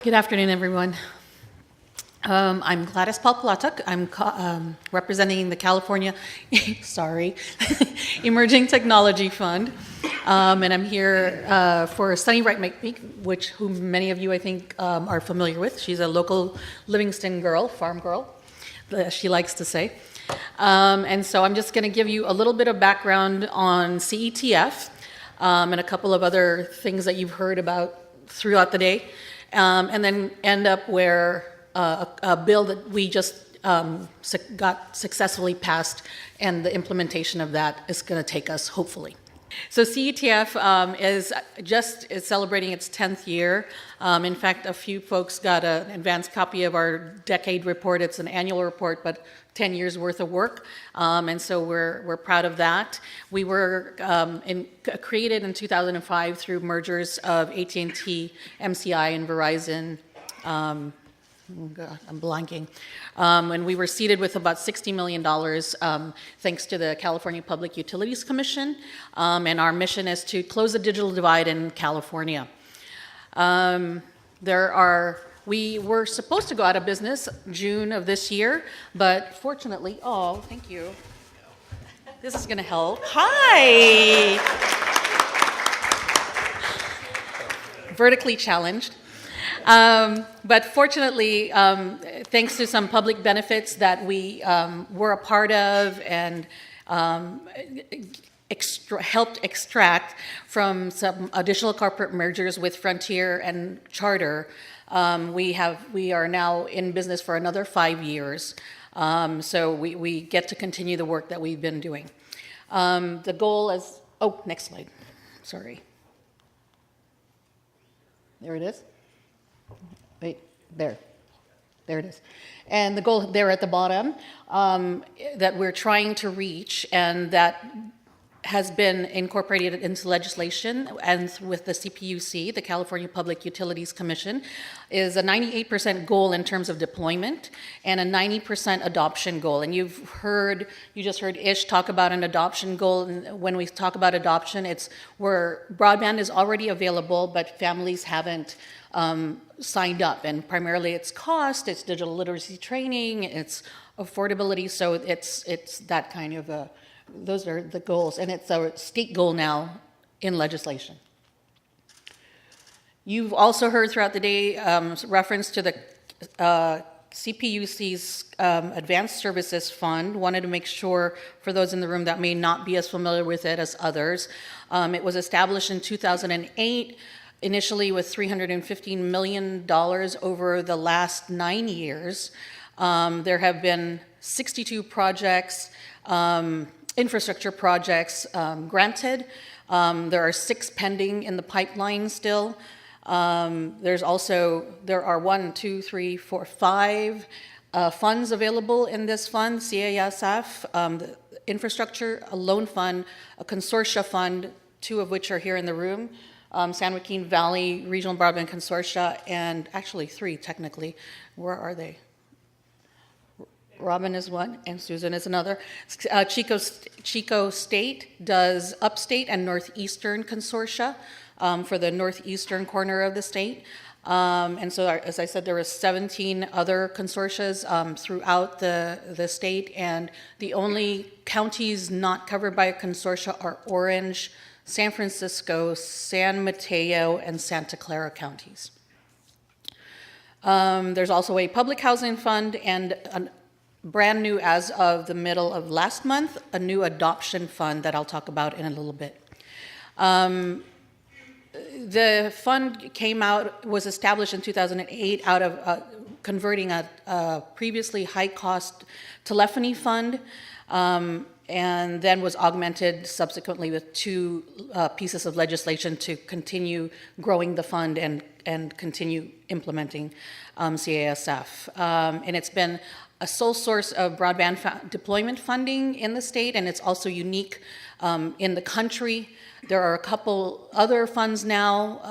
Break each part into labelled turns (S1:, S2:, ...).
S1: Good afternoon, everyone. I'm Gladys Palpallatoc. I'm representing the California, Emerging Technology Fund, and I'm here for Sunny Wright McPeak, whom many of you, I think, are familiar with. She's a local Livingston girl, farm girl, she likes to say. And so I'm just going to give you a little bit of background on CETF and a couple of other things that you've heard about throughout the day. And then end up where a bill that we just got successfully passed, and the implementation of that is going to take us, hopefully. So CETF is celebrating its 10th year. In fact, a few folks got an advanced copy of our decade report. It's an annual report, but 10 years worth of work, and so we're proud of that. We were created in 2005 through mergers of AT&T, MCI, and Verizon. I'm blanking. And we were seeded with about $60 million thanks to the California Public Utilities Commission, and our mission is to close the digital divide in California. We were supposed to go out of business June of this year, but fortunately, thank you. This is going to help. Hi! Vertically challenged. But fortunately, thanks to some public benefits that we were a part of and helped extract from some additional corporate mergers with Frontier and Charter, we are now in business for another 5 years. So we get to continue the work that we've been doing. The goal is, next slide, sorry. There it is. Wait, there it is. And the goal there at the bottom that we're trying to reach, and that has been incorporated into legislation and with the CPUC, the California Public Utilities Commission, is a 98% goal in terms of deployment and a 90% adoption goal. And you just heard Ish talk about an adoption goal. And when we talk about adoption, it's where broadband is already available, but families haven't signed up. And primarily it's cost, it's digital literacy training, it's affordability. So it's that kind of those are the goals, and it's a state goal now in legislation. You've also heard throughout the day reference to the CPUC's Advanced Services Fund. Wanted to make sure for those in the room that may not be as familiar with it as others. It was established in 2008, initially with $315 million over the last 9 years. There have been 62 projects, infrastructure projects granted. There are 6 pending in the pipeline still. There are 5 funds available in this fund: CASF, the infrastructure, a loan fund, a consortia fund, 2 of which are here in the room, San Joaquin Valley Regional Broadband Consortia, and actually 3 technically. Where are they? Robin is one, and Susan is another. Chico State does upstate and northeastern consortia for the northeastern corner of the state. And so, as I said, there were 17 other consortias throughout the state, and the only counties not covered by a consortia are Orange, San Francisco, San Mateo, and Santa Clara counties. There's also a public housing fund and brand new as of the middle of last month, a new adoption fund that I'll talk about in a little bit. The fund was established in 2008 out of converting a previously high-cost telephony fund, and then was augmented subsequently with 2 pieces of legislation to continue growing the fund and continue implementing CASF. And it's been a sole source of broadband deployment funding in the state, and it's also unique in the country. There are a couple other funds now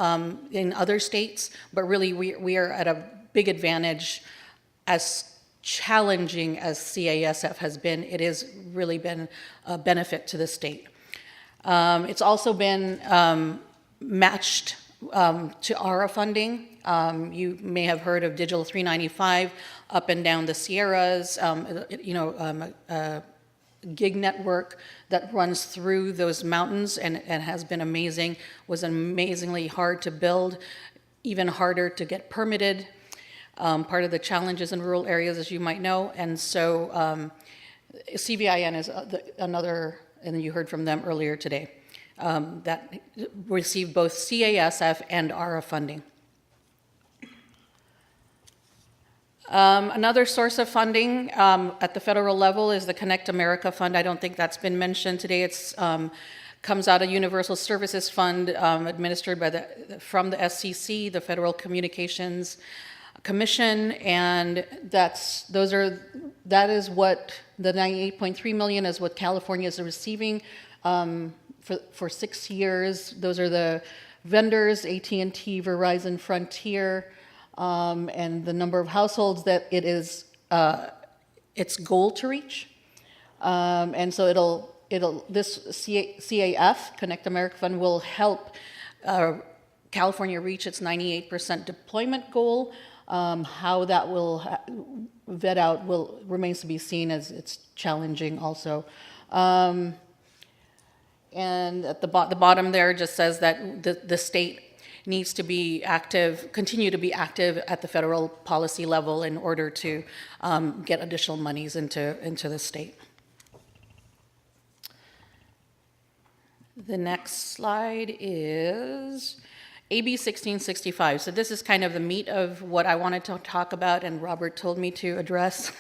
S1: in other states, but really we are at a big advantage. As challenging as CASF has been, it has really been a benefit to the state. It's also been matched to ARA funding. You may have heard of Digital 395 up and down the Sierras, gig network that runs through those mountains and has been amazing, was amazingly hard to build, even harder to get permitted. Part of the challenges in rural areas, as you might know, and so CVIN is another, and you heard from them earlier today, that received both CASF and ARA funding. Another source of funding at the federal level is the Connect America Fund. I don't think that's been mentioned today. It's comes out of Universal Services Fund administered by from the SCC, the Federal Communications Commission, and that is what the $98.3 million is what California is receiving for 6 years. Those are the vendors: AT&T, Verizon, Frontier. And the number of households that it is its goal to reach, and so this CAF, Connect America Fund, will help California reach its 98% deployment goal. How that will vet out remains to be seen, as it's challenging also. And at the bottom there just says that the state needs to be active, continue to be active at the federal policy level in order to get additional monies into the state. The next slide is AB 1665. So this is kind of the meat of what I wanted to talk about, and Robert told me to address.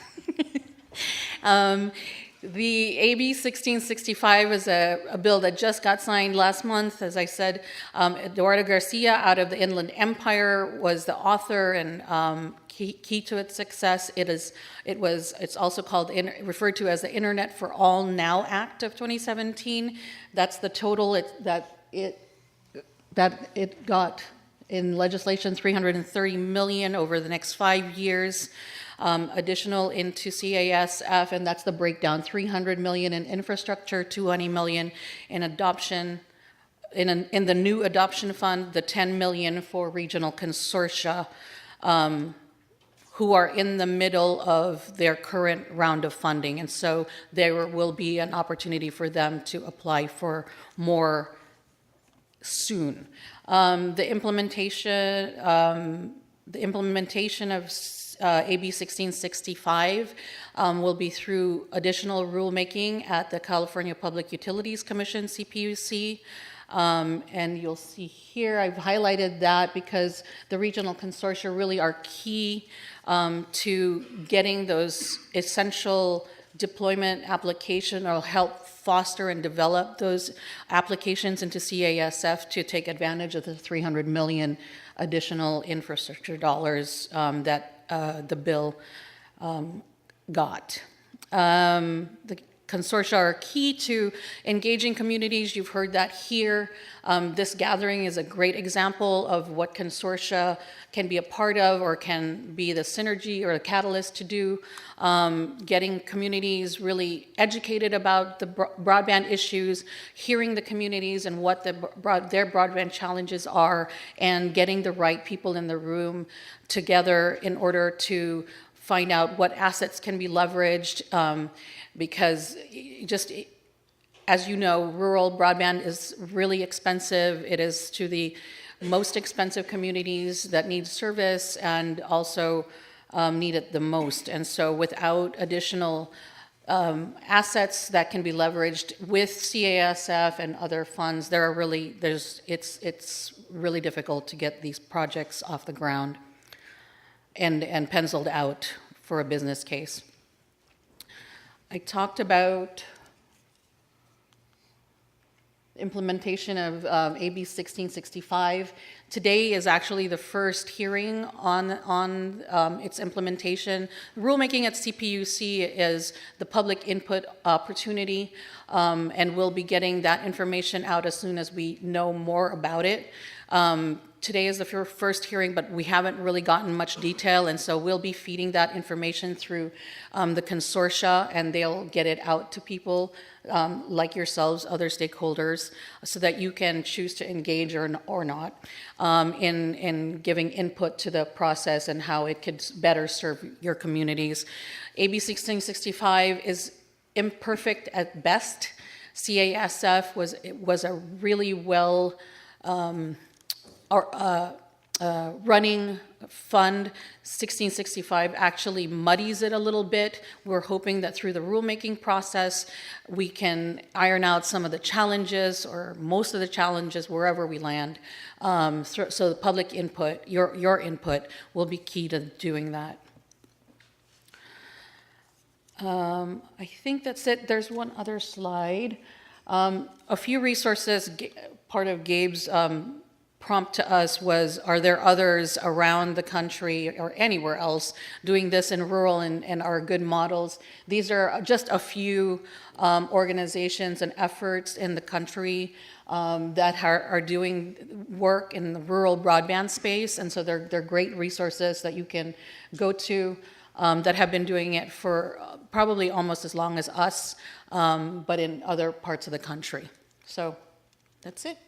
S1: The AB 1665 is a bill that just got signed last month. As I said, Eduardo Garcia out of the Inland Empire was the author and key to its success. It's also referred to as the Internet for All Now Act of 2017. That's the total that it got in legislation, $330 million over the next 5 years. Additional into CASF, and that's the breakdown: $300 million in infrastructure, $200 million in adoption, in the new adoption fund, the $10 million for regional consortia, who are in the middle of their current round of funding, and so there will be an opportunity for them to apply for more soon. The implementation of AB 1665 will be through additional rulemaking at the California Public Utilities Commission, CPUC. And you'll see here, I've highlighted that because the regional consortia really are key to getting those essential deployment application, or help foster and develop those applications into CASF to take advantage of the $300 million additional infrastructure dollars that the bill got. The consortia are key to engaging communities. You've heard that here. This gathering is a great example of what consortia can be a part of, or can be the synergy or a catalyst to do, getting communities really educated about the broadband issues, hearing the communities and what their broadband challenges are, and getting the right people in the room together in order to find out what assets can be leveraged, because just as you know, rural broadband is really expensive. It is to the most expensive communities that need service and also need it the most. And so without additional assets that can be leveraged with CASF and other funds, it's really difficult to get these projects off the ground and penciled out for a business case. I talked about implementation of AB 1665. Today is actually the first hearing on its implementation. Rulemaking at CPUC is the public input opportunity, and we'll be getting that information out as soon as we know more about it. Today is the first hearing, but we haven't really gotten much detail, and so we'll be feeding that information through the consortia, and they'll get it out to people like yourselves, other stakeholders, so that you can choose to engage or not in giving input to the process and how it could better serve your communities. AB 1665 is imperfect at best. CASF was a really well running fund. 1665 actually muddies it a little bit. We're hoping that through the rulemaking process, we can iron out some of the challenges or most of the challenges wherever we land. So the public input, your input, will be key to doing that. I think that's it. There's one other slide. A few resources. Part of Gabe's prompt to us was, are there others around the country or anywhere else doing this in rural and are good models? These are just a few organizations and efforts in the country that are doing work in the rural broadband space, and so they're great resources that you can go to that have been doing it for probably almost as long as us, but in other parts of the country. So that's it.